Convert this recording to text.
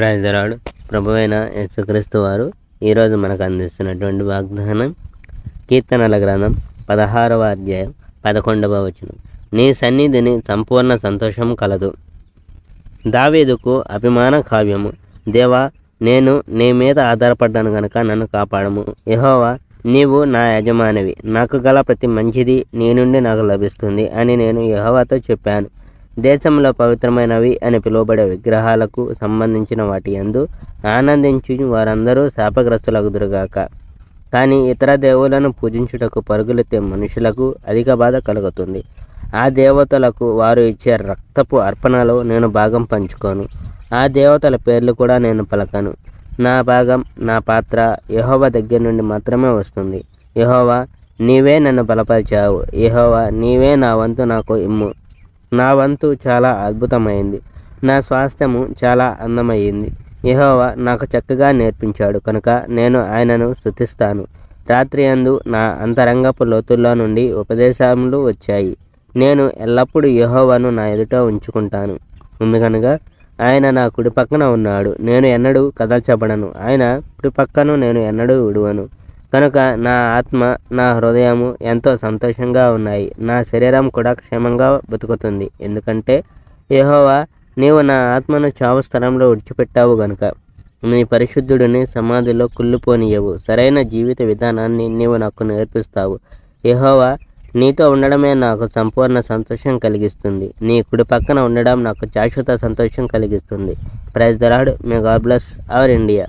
Praise the lord. ప్రభువైన యేసుక్రీస్తు వారు ఈరోజు మనకు అందిస్తున్నటువంటి వాగ్దానం కీర్తనల గ్రంథం 16వ అధ్యాయం 11వ వచనం. నీ సన్నిధిని సంపూర్ణ సంతోషం కలదు. దావీదుకు అభిమాన కావ్యము. దేవా, నేను నీ మీద ఆధారపడ్డాను గనుక నన్ను కాపాడము. యెహోవా, నీవు నా యజమానివి, నాకు గల ప్రతి మంచిది నీ నుండి నాకు లభిస్తుంది అని నేను యెహోవాతో చెప్పాను. దేశంలో పవిత్రమైనవి అని పిలువబడే విగ్రహాలకు సంబంధించిన వాటి యందు ఆనందించి వారందరూ శాపగ్రస్తులగుదురుగాక. కానీ ఇతర దేవులను పూజించుటకు పరుగులెత్తే మనుషులకు అధిక బాధ కలుగుతుంది. ఆ దేవతలకు వారు ఇచ్చే రక్తపు అర్పణలో నేను భాగం పంచుకోను. ఆ దేవతల పేర్లు కూడా నేను పలకను. నా భాగం, నా పాత్ర యెహోవా దగ్గర నుండి మాత్రమే వస్తుంది. యెహోవా, నీవే నన్ను బలపరిచావు. యెహోవా, నీవే నా వంతు నాకు ఇమ్ము. నా వంతు చాలా అద్భుతమైంది, నా స్వాస్థ్యము చాలా అందమైంది. యెహోవా నాకు చక్కగా నేర్పించాడు కనుక నేను ఆయనను స్తుతిస్తాను. రాత్రి యందు నా అంతరంగపు లోతుల్లో నుండి ఉపదేశములు వచ్చాయి. నేను ఎల్లప్పుడూ యెహోవాను నా ఎదుట ఉంచుకుంటాను. ఎందుకనగా ఆయన నా కుడి పక్కన ఉన్నాడు, నేను ఎన్నడూ కదల్చబడను. ఆయన కుడి పక్కను నేను ఎన్నడూ విడువను. కనుక నా ఆత్మ, నా హృదయము ఎంతో సంతోషంగా ఉన్నాయి. నా శరీరం కూడా క్షేమంగా బతుకుతుంది. ఎందుకంటే యెహోవా, నీవు నా ఆత్మను చావు స్థలంలో విడిచిపెట్టావు గనుక నీ పరిశుద్ధుడిని సమాధిలో కుళ్ళిపోనియవు. సరైన జీవిత విధానాన్ని నీవు నాకు నేర్పిస్తావు. యెహోవా, నీతో ఉండడమే నాకు సంపూర్ణ సంతోషం కలిగిస్తుంది. నీ కుడి పక్కన ఉండడం నాకు శాశ్వత సంతోషం కలిగిస్తుంది. Praise the Lord. May God bless our India.